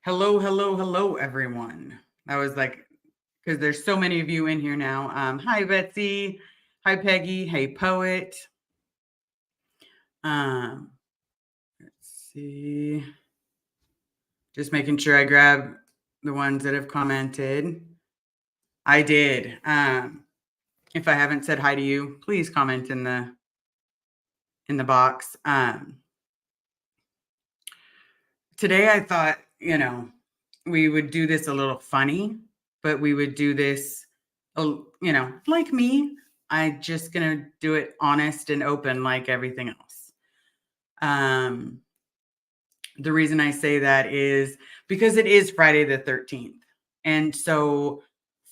Hello, hello, hello, everyone. That was like, because there's so many of you in here now. Hi, Betsy. Hi, Peggy. Hey, Poet. Um, let's see. Just making sure I grab the ones that have commented. I did. If I haven't said hi to you, please comment in the box. Today I thought, we would do this a little funny, but we would do this, like me. I'm just going to do it honest and open like everything else. The reason I say that is because it is Friday the 13th. And so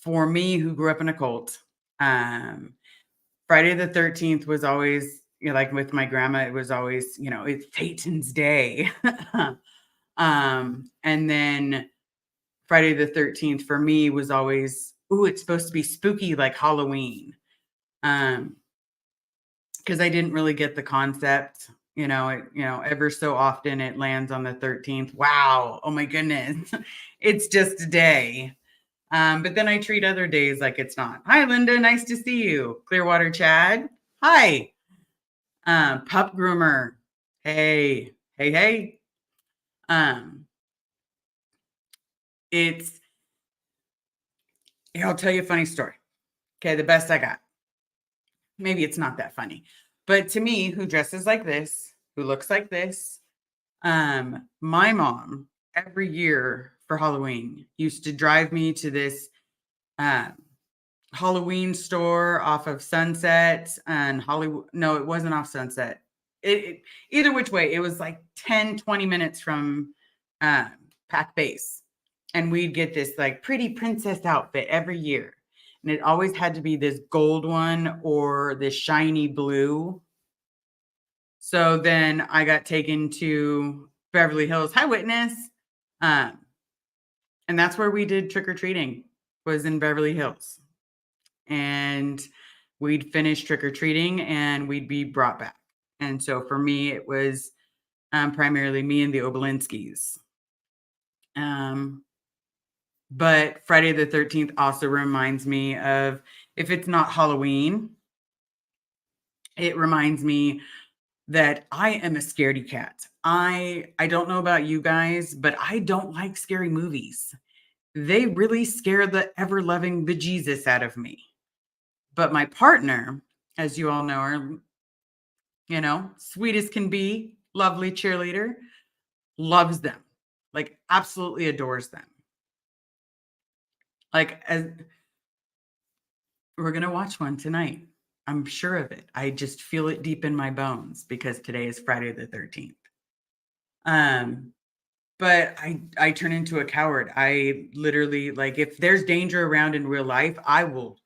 for me, who grew up in a cult, Friday the 13th was always, like with my grandma, it was always, it's Satan's day. And then Friday the 13th for me was always, it's supposed to be spooky like Halloween. Because I didn't really get the concept, ever so often it lands on the 13th. Wow. Oh my goodness. It's just a day. But then I treat other days like it's not. Hi, Linda. Nice to see you. Clearwater Chad. Hi. Pup Groomer. Hey. Hey. I'll tell you a funny story. Okay, the best I got. Maybe it's not that funny, but to me, who dresses like this, who looks like this, my mom every year for Halloween used to drive me to this Halloween store off of Sunset and Hollywood. No, it wasn't off Sunset. Either which way, it was like 10-20 minutes from Pack Base. And we'd get this like pretty princess outfit every year. And it always had to be this gold one or this shiny blue. So then I got taken to Beverly Hills. Hi, Witness. And that's where we did trick-or-treating, was in Beverly Hills. And we'd finish trick-or-treating and we'd be brought back. And so for me, it was primarily me and the Obolinskis. But Friday the 13th also reminds me of, if it's not Halloween, it reminds me that I am a scaredy cat. I don't know about you guys, but I don't like scary movies. They really scare the ever-loving bejesus out of me. But my partner, as you all know, are, sweet as can be, lovely cheerleader, loves them, like absolutely adores them. Like, as we're going to watch one tonight. I'm sure of it. I just feel it deep in my bones because today is Friday the 13th. But I turn into a coward. I literally, like, if there's danger around in real life, I will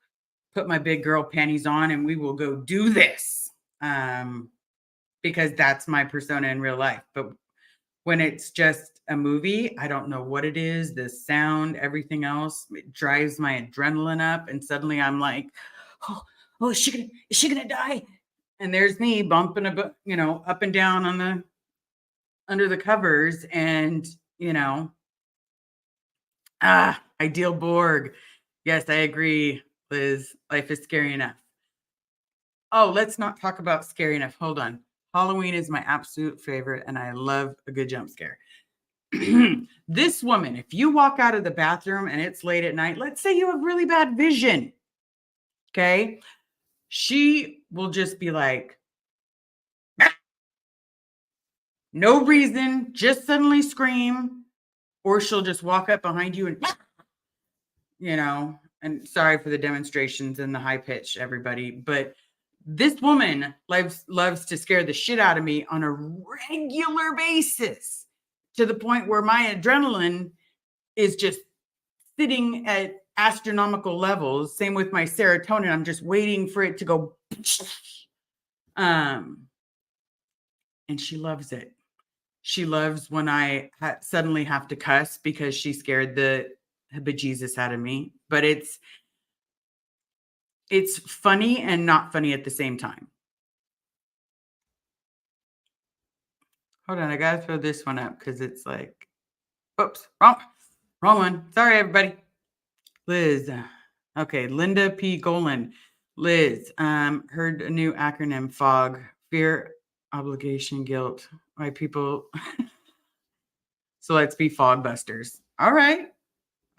put my big girl panties on and we will go do this. Because that's my persona in real life. But when it's just a movie, I don't know what it is, the sound, everything else, it drives my adrenaline up. And suddenly I'm like, oh, is she gonna die? And there's me bumping up and down under the covers. And, Ideal Borg. Yes, I agree, Liz. Life is scary enough. Oh, let's not talk about scary enough. Hold on. Halloween is my absolute favorite, and I love a good jump scare. This woman, if you walk out of the bathroom and it's late at night, let's say you have really bad vision, okay? She will just be like, no reason, just suddenly scream, or she'll just walk up behind you and, and sorry for the demonstrations and the high pitch, everybody, but this woman loves to scare the shit out of me on a regular basis, to the point where my adrenaline is just sitting at astronomical levels. Same with my serotonin. I'm just waiting for it to go. And she loves it. She loves when I suddenly have to cuss because she scared the bejesus out of me. But it's funny and not funny at the same time. Hold on, I gotta throw this one up because it's like, Oops, wrong one. Sorry, everybody. Liz. Okay, Linda P. Golan. Liz, heard a new acronym, FOG. Fear, obligation, guilt. Why people. So let's be fog busters. All right.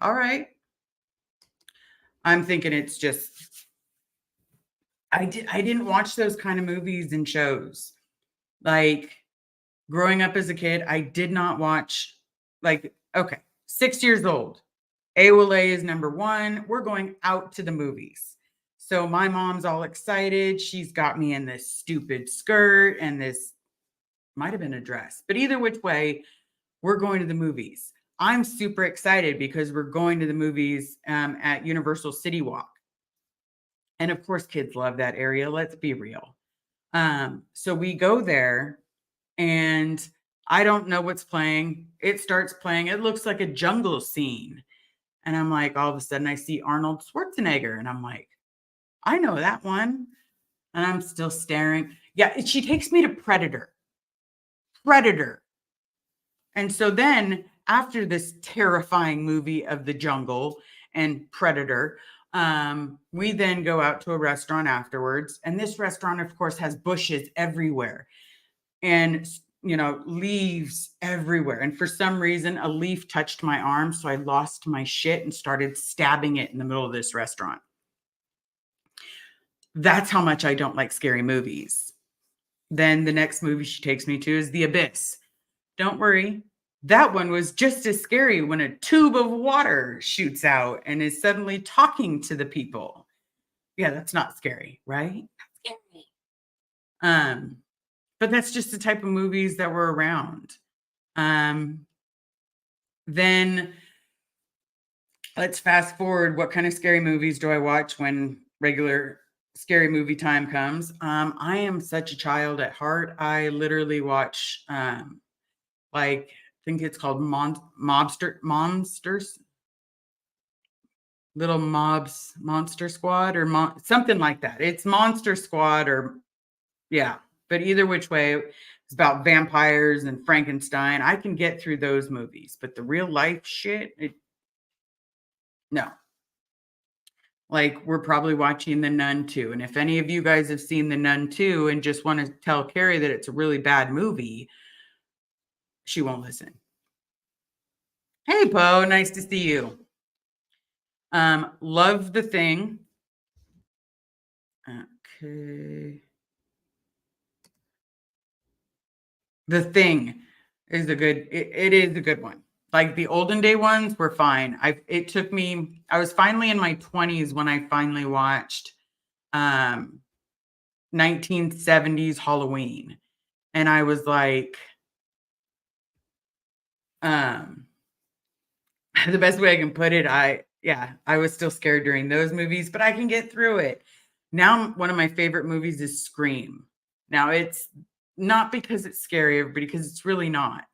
All right. I'm thinking it's just I didn't watch those kind of movies and shows. Like growing up as a kid, I did not watch like okay, 6 years old. AOLA is number 1. We're going out to the movies. So my mom's all excited. She's got me in this stupid skirt and this might have been a dress. But either which way, we're going to the movies. I'm super excited because we're going to the movies at Universal City Walk. And of course, kids love that area. Let's be real. So we go there and I don't know what's playing. It starts playing. It looks like a jungle scene. And I'm like, all of a sudden I see Arnold Schwarzenegger. And I'm like, I know that one. And I'm still staring. Yeah, she takes me to Predator. Predator. And so then after this terrifying movie of the jungle and Predator, we then go out to a restaurant afterwards. And this restaurant, of course, has bushes everywhere and, leaves everywhere. And for some reason, a leaf touched my arm. So I lost my shit and started stabbing it in the middle of this restaurant. That's how much I don't like scary movies. Then the next movie she takes me to is The Abyss. Don't worry. That one was just as scary when a tube of water shoots out and is suddenly talking to the people. Yeah, that's not scary, right? Not scary. But that's just the type of movies that were around. Then let's fast forward. What kind of scary movies do I watch when regular scary movie time comes? I am such a child at heart. I literally watch I think it's called monsters, little mobs, monster squad or something like that. It's Monster Squad or yeah. But either which way, it's about vampires and Frankenstein. I can get through those movies, but the real life shit, no. Like we're probably watching The Nun 2. And if any of you guys have seen The Nun 2 and just want to tell Carrie that it's a really bad movie, she won't listen. Hey, Poe, nice to see you. Love The Thing. Okay. The Thing is it is a good one. Like the olden day ones were fine. I was finally in my 20s when I finally watched 1970s Halloween. And I was like, the best way I can put it, I was still scared during those movies, but I can get through it. Now, one of my favorite movies is Scream. Now, it's not because it's scary, everybody, because it's really not.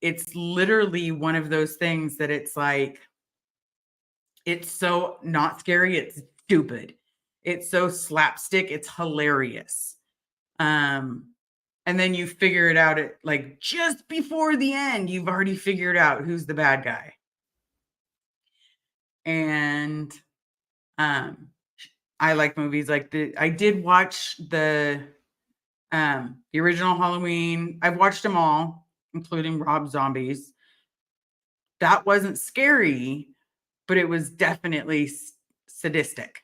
It's literally one of those things that it's like, it's so not scary, it's stupid. It's so slapstick, it's hilarious. And then you figure it out at like just before the end, you've already figured out who's the bad guy. And I like movies like I did watch the original Halloween. I've watched them all, including Rob Zombie's. That wasn't scary, but it was definitely sadistic.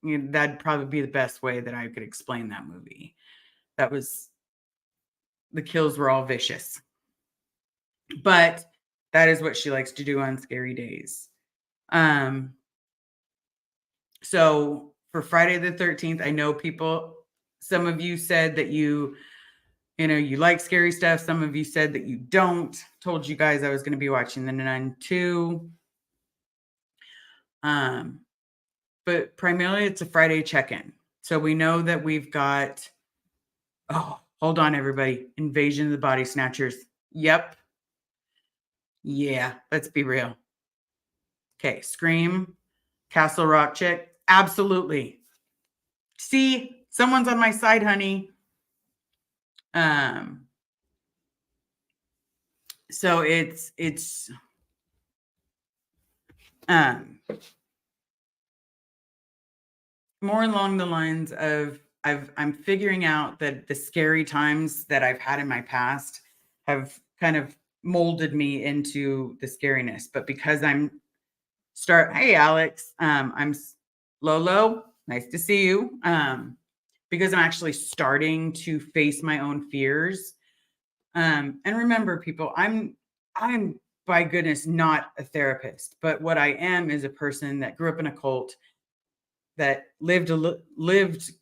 That'd probably be the best way that I could explain that movie. The kills were all vicious. But that is what she likes to do on scary days. So for Friday the 13th, I know some of you said that you like scary stuff. Some of you said that you don't. Told you guys I was going to be watching The Nun 2. But primarily it's a Friday check-in. So we know that we've got, hold on, everybody. Invasion of the Body Snatchers. Yep. Yeah, let's be real. Okay, Scream, Castle Rock chick. Absolutely. See, someone's on my side, honey. So it's um more along the lines of I'm figuring out that the scary times that I've had in my past have kind of molded me into the scariness. But because hey Alex, Lolo, nice to see you. Because I'm actually starting to face my own fears. And remember, people, I'm by goodness not a therapist, but what I am is a person that grew up in a cult, that lived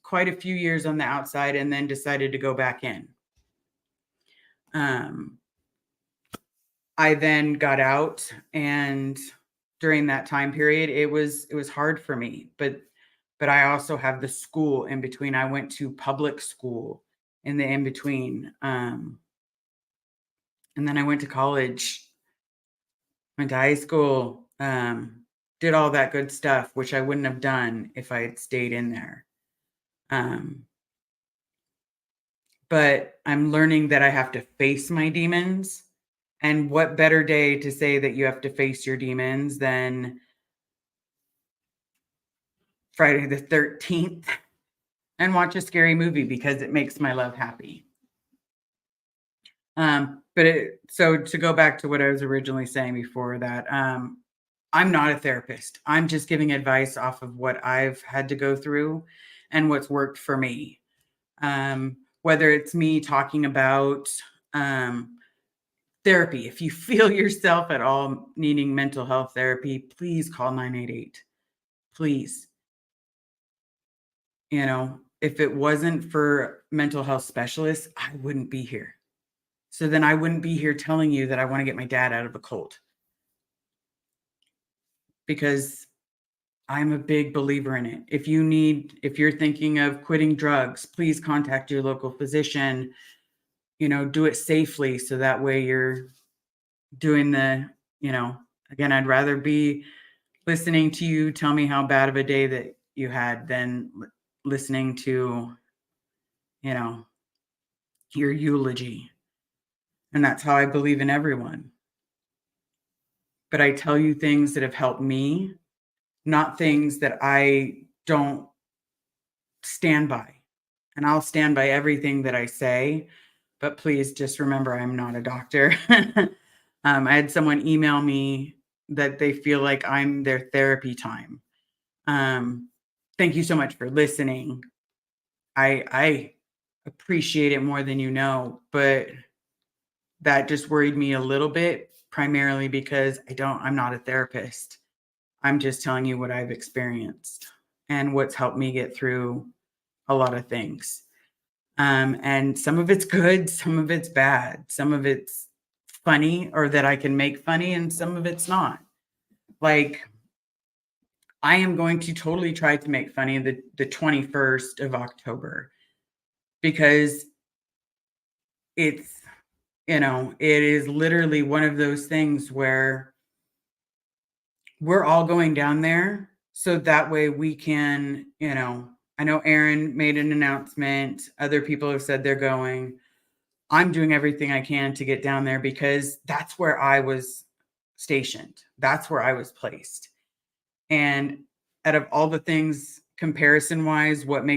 quite a few years on the outside and then decided to go back in. Um, I then got out, and during that time period, it was hard for me, but I also have the school in between. I went to public school in the in between, and then I went to college, went to high school, did all that good stuff, which I wouldn't have done if I had stayed in there. Um, but I'm learning that I have to face my demons. And what better day to say that you have to face your demons than Friday the 13th and watch a scary movie because it makes my love happy. So to go back to what I was originally saying before that, I'm not a therapist. I'm just giving advice off of what I've had to go through and what's worked for me. Whether it's me talking about um, therapy. If you feel yourself at all needing mental health therapy, please call 988. Please. If it wasn't for mental health specialists, I wouldn't be here. So then I wouldn't be here telling you that I want to get my dad out of a cult, because I'm a big believer in it. If you're thinking of quitting drugs, please contact your local physician. Do it safely so that way you're doing again, I'd rather be listening to you tell me how bad of a day that you had than listening to, you know, your eulogy. And that's how I believe in everyone. But I tell you things that have helped me, not things that I don't stand by. And I'll stand by everything that I say. But please just remember, I'm not a doctor. I had someone email me that they feel like I'm their therapy time. Thank you so much for listening. I appreciate it more than you know, but that just worried me a little bit, primarily because I'm not a therapist. I'm just telling you what I've experienced and what's helped me get through a lot of things. And some of it's good, some of it's bad, some of it's funny or that I can make funny, and some of it's not. Like, I am going to totally try to make funny the 21st of October, because it's, it is literally one of those things where we're all going down there. So that way we can, I know Aaron made an announcement. Other people have said they're going. I'm doing everything I can to get down there because that's where I was stationed. That's where I was placed. And out of all the things, comparison wise, what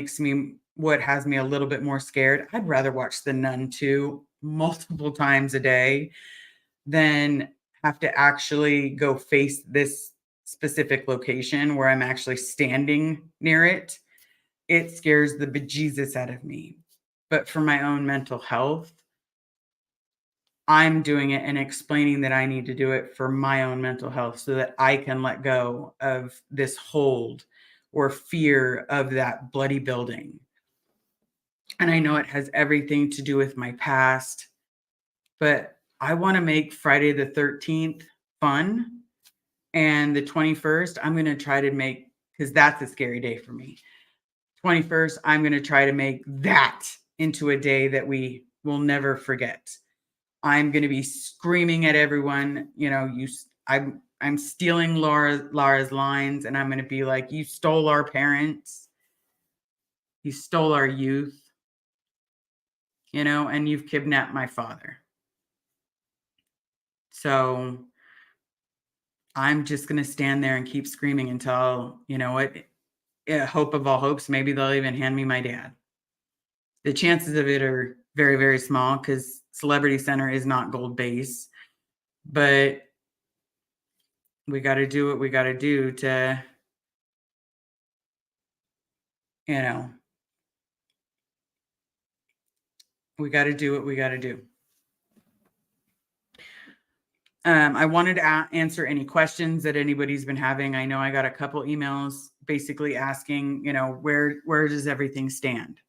has me a little bit more scared, I'd rather watch The Nun 2 multiple times a day than have to actually go face this specific location where I'm actually standing near it. It scares the bejesus out of me. But for my own mental health, I'm doing it and explaining that I need to do it for my own mental health so that I can let go of this hold or fear of that bloody building. And I know it has everything to do with my past, but I want to make Friday the 13th fun. And the 21st, I'm going to try to make, because that's a scary day for me. 21st, I'm going to try to make that into a day that we will never forget. I'm going to be screaming at everyone, I'm stealing Lara's lines, and I'm going to be like, you stole our parents. You stole our youth, and you've kidnapped my father. So I'm just going to stand there and keep screaming until, you know what, hope of all hopes, maybe they'll even hand me my dad. The chances of it are very, very small because Celebrity Center is not gold base, but we got to do what we got to do to, you know, we got to do what we got to do. I wanted to answer any questions that anybody's been having. I know I got a couple emails basically asking, you know, where does everything stand?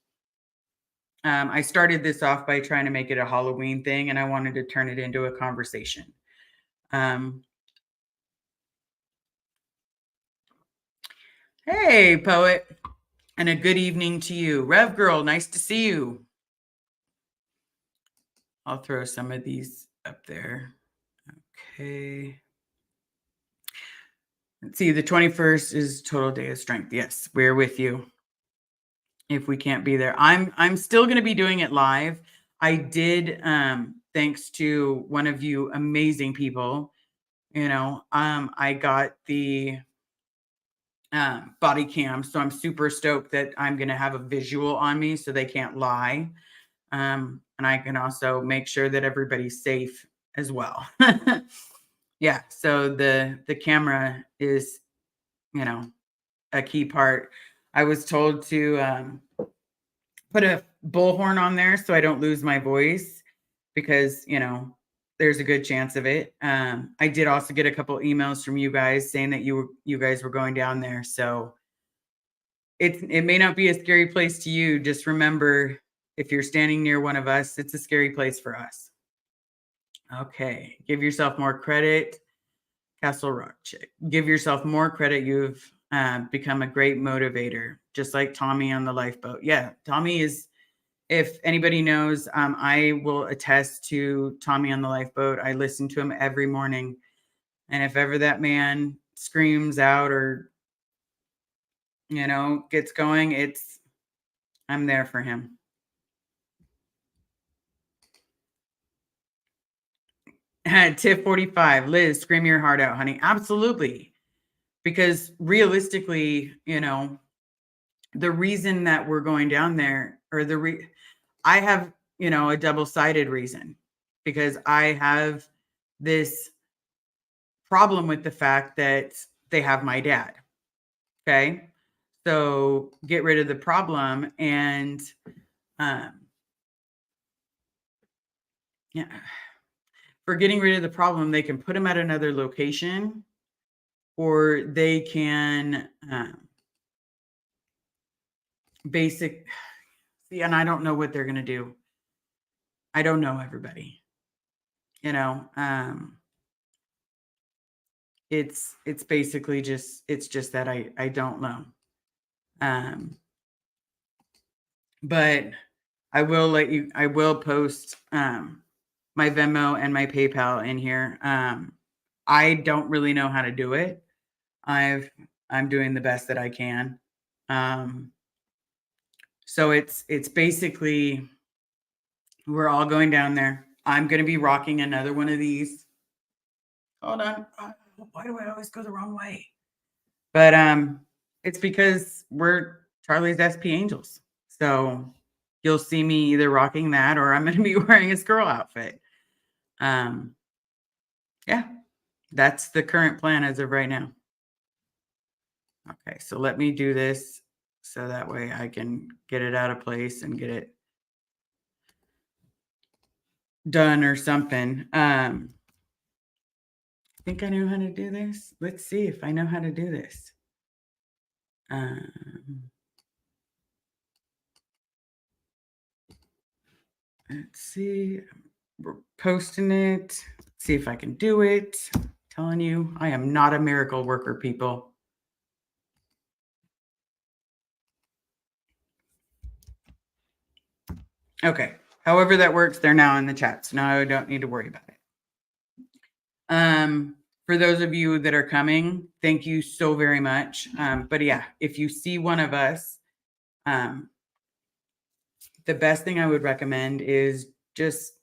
I started this off by trying to make it a Halloween thing, and I wanted to turn it into a conversation. Hey, poet, and a good evening to you. Rev Girl, nice to see you. I'll throw some of these up there. Okay. Let's see, the 21st is Total Day of Strength. Yes, we're with you. If we can't be there, I'm still going to be doing it live. I did, thanks to one of you amazing people, you know, I got the body cam, so I'm super stoked that I'm going to have a visual on me so they can't lie. And I can also make sure that everybody's safe as well. Yeah, so the camera is, you know, a key part. I was told to put a bullhorn on there so I don't lose my voice because, you know, there's a good chance of it. I did also get a couple emails from you guys saying that you guys were going down there. So it may not be a scary place to you. Just remember, if you're standing near one of us, it's a scary place for us. Okay. Give yourself more credit. Castle Rock chick. Give yourself more credit. You've become a great motivator, just like Tommy on the lifeboat. Yeah, Tommy is, if anybody knows, I will attest to Tommy on the lifeboat. I listen to him every morning. And if ever that man screams out or, you know, gets going, I'm there for him. Tip 45, Liz, scream your heart out, honey. Absolutely. Because realistically, you know, the reason that we're going down there, or I have, you know, a double-sided reason, because I have this problem with the fact that they have my dad. Okay. So get rid of the problem. And yeah, for getting rid of the problem, they can put him at another location, or they can see, and I don't know what they're going to do. I don't know everybody, you know. It's basically just, it's just that I don't know. But I will post my Venmo and my PayPal in here. I don't really know how to do it. I'm doing the best that I can. So it's basically, we're all going down there. I'm going to be rocking another one of these. Hold on. Why do I always go the wrong way? But it's because we're Charlie's SP Angels. So you'll see me either rocking that, or I'm going to be wearing a squirrel outfit. Yeah, that's the current plan as of right now. Okay, so let me do this so that way I can get it out of place and get it done or something. I think I know how to do this. Let's see if I know how to do this. Let's see. We're posting it. Let's see if I can do it. I'm telling you, I am not a miracle worker, people. Okay. However that works, they're now in the chat. So now I don't need to worry about it. For those of you that are coming, thank you so very much. But yeah, if you see one of us, the best thing I would recommend is just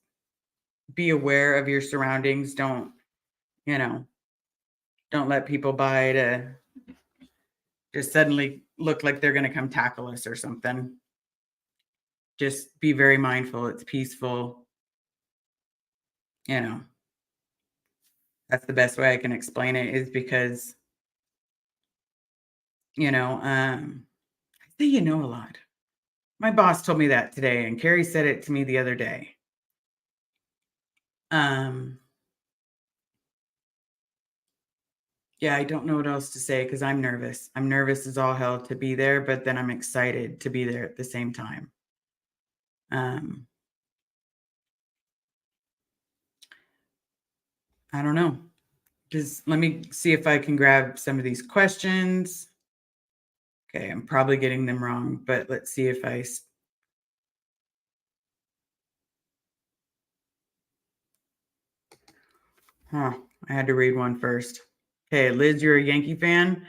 be aware of your surroundings. Don't You know, don't let people by to just suddenly look like they're going to come tackle us or something. Just be very mindful. It's peaceful. You know, that's the best way I can explain it is because, you know, I say you know a lot. My boss told me that today, and Carrie said it to me the other day. Um, yeah, I don't know what else to say because I'm nervous. I'm nervous as all hell to be there, but then I'm excited to be there at the same time. Um, I don't know. Just let me see if I can grab some of these questions. Okay, I'm probably getting them wrong, but let's see if I had to read one first. Okay, Liz, you're a Yankee fan?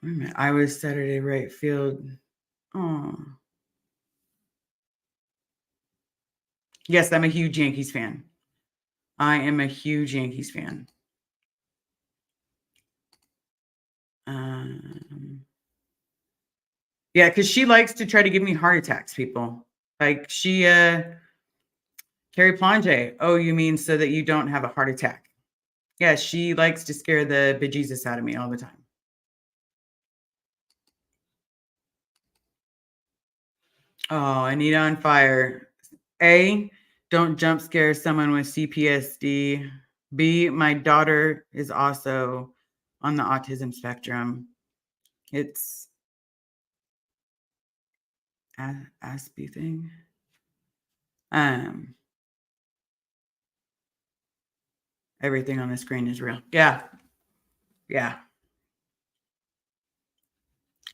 Wait a minute. I was Saturday right field. Oh. Yes, I'm a huge Yankees fan. I am a huge Yankees fan. Yeah, because she likes to try to give me heart attacks, people. Like Carrie Plonge. Oh, you mean so that you don't have a heart attack? Yeah, she likes to scare the bejesus out of me all the time. Oh, Anita on fire. A, don't jump scare someone with CPSD. B, my daughter is also on the autism spectrum. It's Aspie thing. Everything on the screen is real. Yeah. Yeah.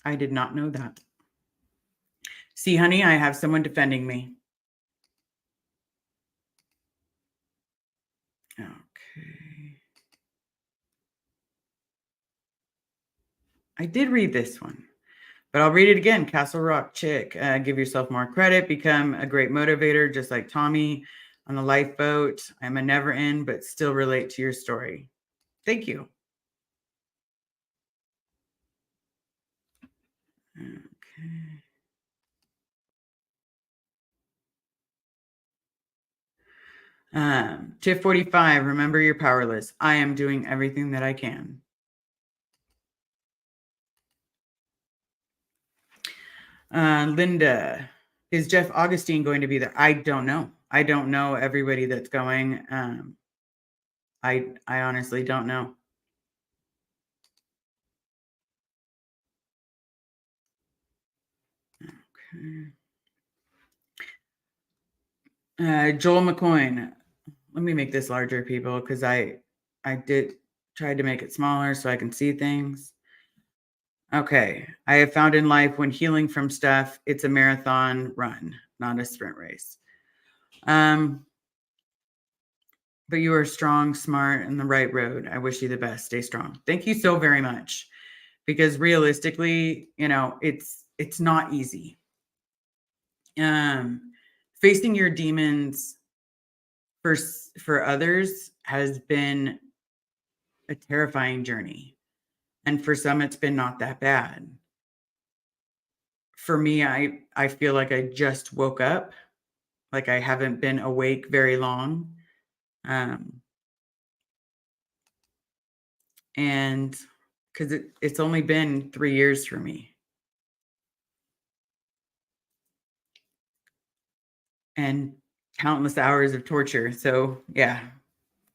I did not know that. See, honey, I have someone defending me. Okay. I did read this one, but I'll read it again. Castle Rock chick, give yourself more credit, become a great motivator, just like Tommy on the lifeboat. I'm a never end, but still relate to your story. Thank you. Okay. Tip 45, remember you're powerless. I am doing everything that I can. Linda, is Jeff Augustine going to be there? I don't know. I don't know everybody that's going. I honestly don't know. Okay. Joel McCoyne. Let me make this larger, people, because I did tried to make it smaller so I can see things. Okay. I have found in life when healing from stuff, it's a marathon run, not a sprint race. But you are strong, smart, and the right road. I wish you the best. Stay strong. Thank you so very much. Because realistically, you know, it's not easy. Facing your demons for others has been a terrifying journey. And for some, it's been not that bad. For me, I feel like I just woke up, like I haven't been awake very long. And because it's only been 3 years for me. And countless hours of torture. So yeah,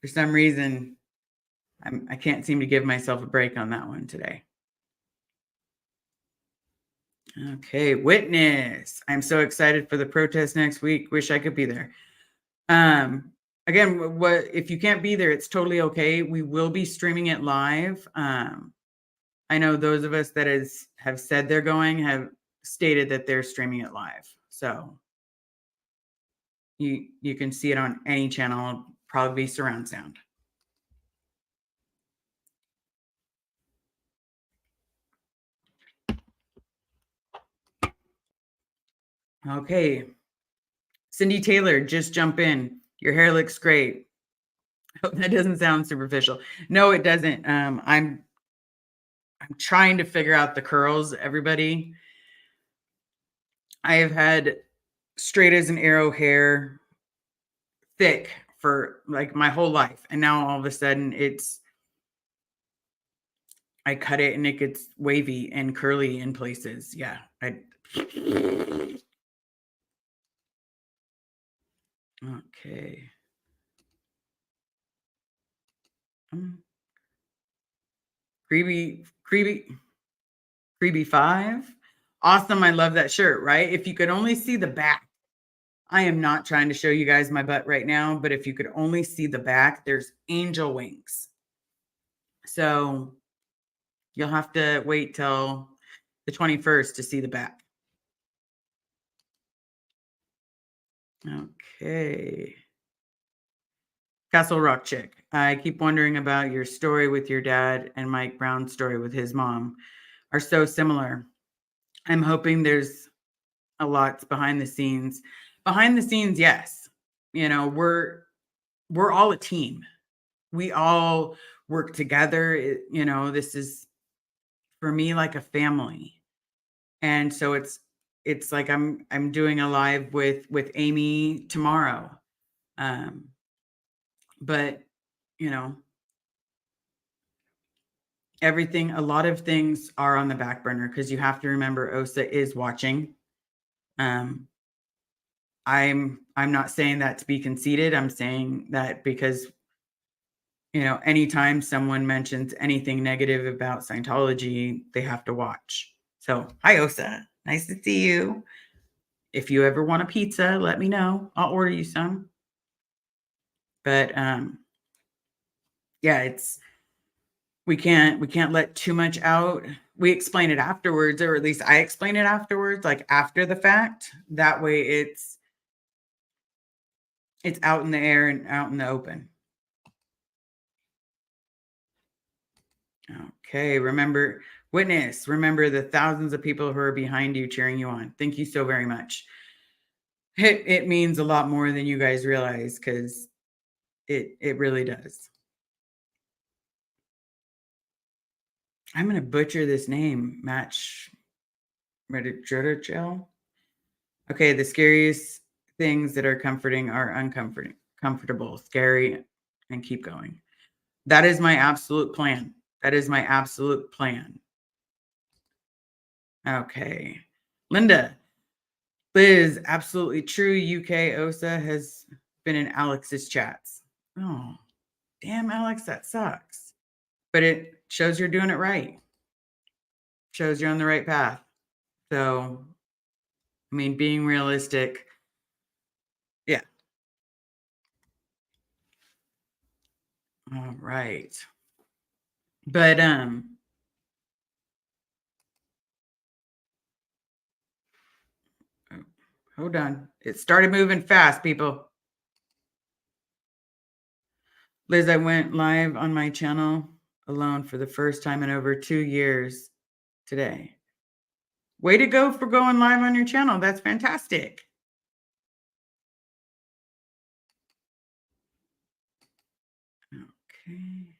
for some reason, I can't seem to give myself a break on that one today. Okay, witness. I'm so excited for the protest next week. Wish I could be there. Again, what if you can't be there? It's totally okay. We will be streaming it live. I know those of us that have said they're going have stated that they're streaming it live. So you can see it on any channel. It'll probably be surround sound. Okay. Cindy Taylor, just jump in. Your hair looks great. Hope that doesn't sound superficial. No, it doesn't. I'm trying to figure out the curls, everybody. I have had straight as an arrow hair, thick for like my whole life. And now all of a sudden I cut it and it gets wavy and curly in places. Yeah. Okay. Um, Creepy 5. Awesome. I love that shirt, right? If you could only see the back. I am not trying to show you guys my butt right now, but if you could only see the back, there's angel wings. So you'll have to wait till the 21st to see the back. Okay. Castle Rock Chick. I keep wondering about your story with your dad and Mike Brown's story with his mom are so similar. I'm hoping there's a lot behind the scenes. Behind the scenes, yes. You know, we're all a team. We all work together. You know, this is for me like a family. And so it's like I'm doing a live with Amy tomorrow. Um, but you know, a lot of things are on the back burner because you have to remember Osa is watching. Um, I'm not saying that to be conceited. I'm saying that because anytime someone mentions anything negative about Scientology, they have to watch. So, hi Osa, nice to see you. If you ever want a pizza, let me know. I'll order you some. But yeah, we can't let too much out. We explain it afterwards, or at least I explain it afterwards, like after the fact. That way it's out in the air and out in the open. Okay, remember the thousands of people who are behind you cheering you on. Thank you so very much. It means a lot more than you guys realize because it really does. I'm gonna butcher this name, Match Reddit. Okay, the scariest things that are comforting are uncomforting, comfortable, scary, and keep going. That is my absolute plan. That is my absolute plan. Okay. Linda, Liz, absolutely true. UK OSA has been in Alex's chats. Oh, damn, Alex, that sucks. But it shows you're doing it right. Shows you're on the right path. So, I mean, being realistic. Yeah. All right. But hold on. It started moving fast, people. Liz, I went live on my channel alone for the first time in over 2 years today. Way to go for going live on your channel. That's fantastic. Okay.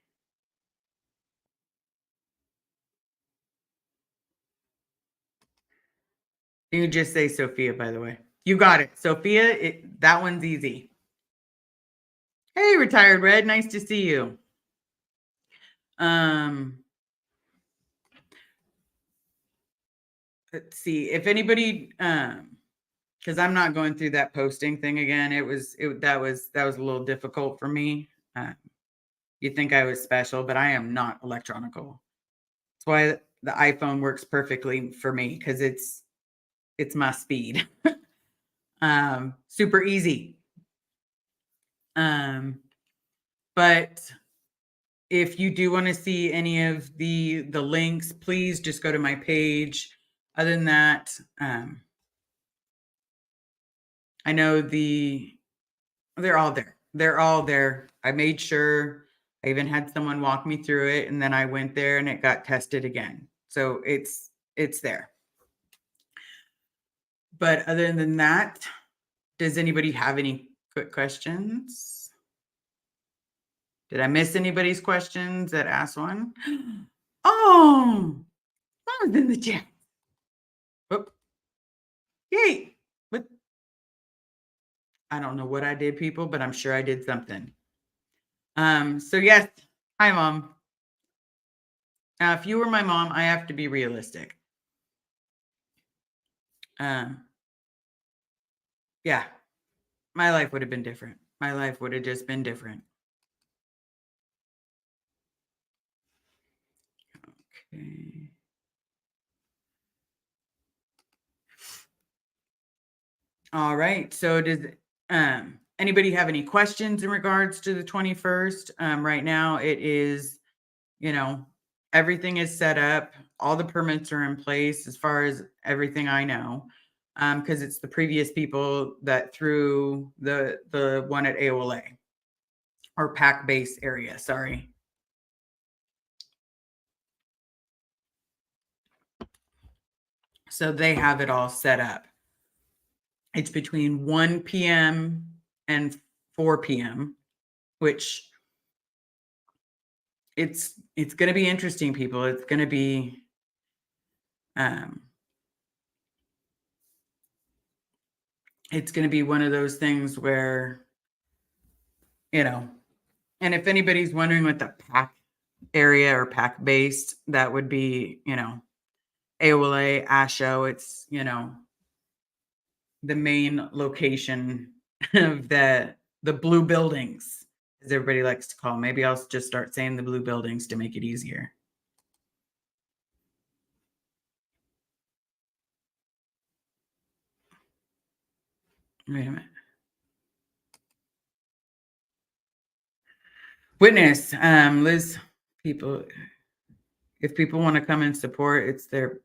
You just say Sophia, by the way. You got it. Sophia, that one's easy. Hey, Retired Red. Nice to see you. Let's see if anybody because I'm not going through that posting thing again. That was a little difficult for me. You think I was special, but I am not electronical. That's why the iPhone works perfectly for me because it's my speed. Super easy. But if you do want to see any of the links, please just go to my page. Other than that, I know they're all there. They're all there. I made sure. I even had someone walk me through it, and then I went there and it got tested again. So it's there. But other than that, does anybody have any quick questions? Did I miss anybody's questions that asked one? Oh, I was in the chat. Oh, yay. What? I don't know what I did, people, but I'm sure I did something. So yes. Hi, Mom. Now, if you were my mom, I have to be realistic. Yeah, my life would have been different. My life would have just been different. Okay. All right. So does anybody have any questions in regards to the 21st? Right now it is, everything is set up. All the permits are in place as far as everything I know. Because it's the previous people that threw the one at AOLA or pack base area, sorry. So they have it all set up. It's between 1 p.m. and 4 p.m., which it's going to be interesting, people. It's going to be it's going to be one of those things where, and if anybody's wondering what the pack area or pack based, that would be, AOLA, ASHO. It's, the main location of the blue buildings, as everybody likes to call them. Maybe I'll just start saying the blue buildings to make it easier. Wait a minute. Witness, Liz, people, if people want to come and support, is there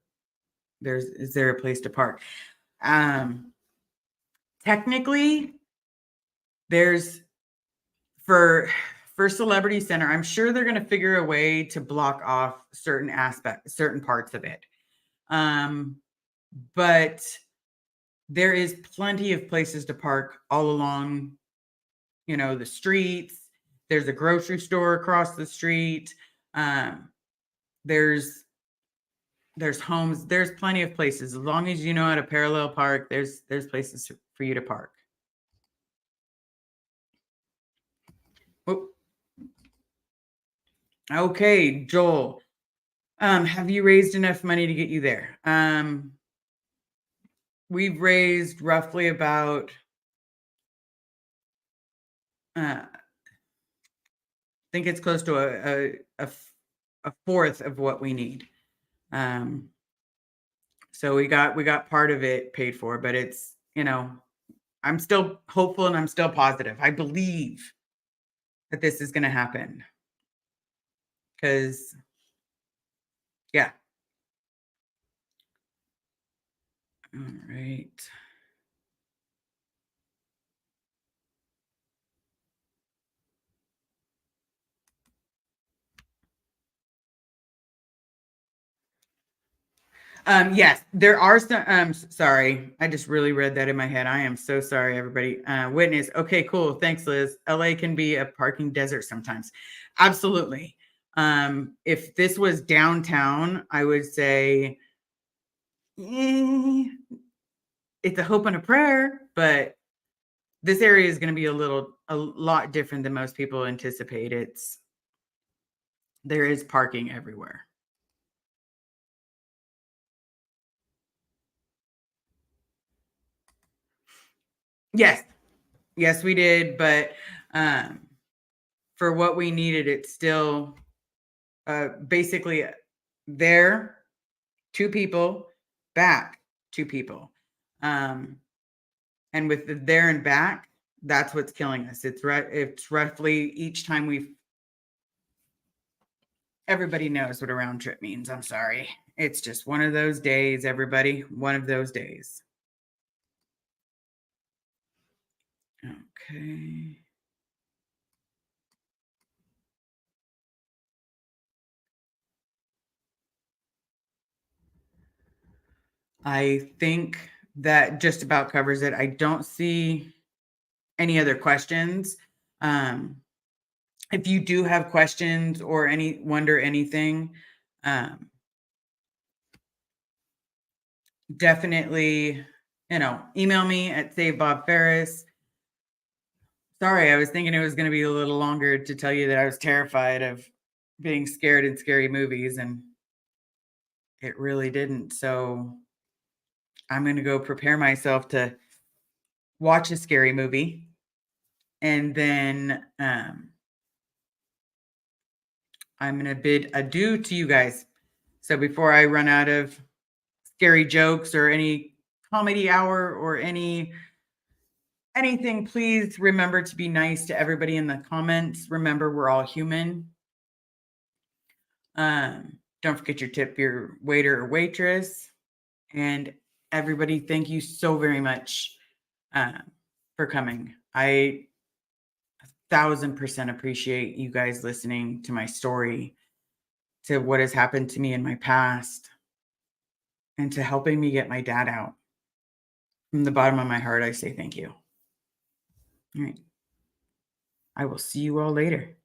a place to park? Technically, there's for Celebrity Center, I'm sure they're going to figure a way to block off certain parts of it. But there is plenty of places to park all along, the streets. There's a grocery store across the street. There's homes. There's plenty of places. As long as you know how to parallel park, there's places for you to park. Oh. Okay, Joel. Have you raised enough money to get you there? We've raised roughly about I think it's close to a fourth of what we need. So we got part of it paid for, but it's, I'm still hopeful and I'm still positive. I believe that this is going to happen. Because, yeah. All right. Yes, there are some. Sorry, I just really read that in my head. I am so sorry, everybody. Witness. Okay, cool. Thanks, Liz. LA can be a parking desert sometimes. Absolutely. If this was downtown, I would say it's a hope and a prayer, but this area is going to be a lot different than most people anticipate. There is parking everywhere. Yes, we did. But for what we needed, it's still basically there, 2 people, back, 2 people. And with the there and back, that's what's killing us. It's roughly each time everybody knows what a round trip means. I'm sorry. It's just one of those days, everybody. One of those days. Okay. I think that just about covers it. I don't see any other questions. If you do have questions or wonder anything, um, definitely, email me at Save Bob Ferris. Sorry, I was thinking it was going to be a little longer to tell you that I was terrified of being scared in scary movies, and it really didn't. So I'm going to go prepare myself to watch a scary movie, and then I'm going to bid adieu to you guys. So before I run out of scary jokes or any comedy hour or anything, please remember to be nice to everybody in the comments. Remember, we're all human. Don't forget your tip your waiter or waitress. And everybody, thank you so very much for coming. I 1000% appreciate you guys listening to my story, to what has happened to me in my past, and to helping me get my dad out. From the bottom of my heart, I say thank you. All right. I will see you all later.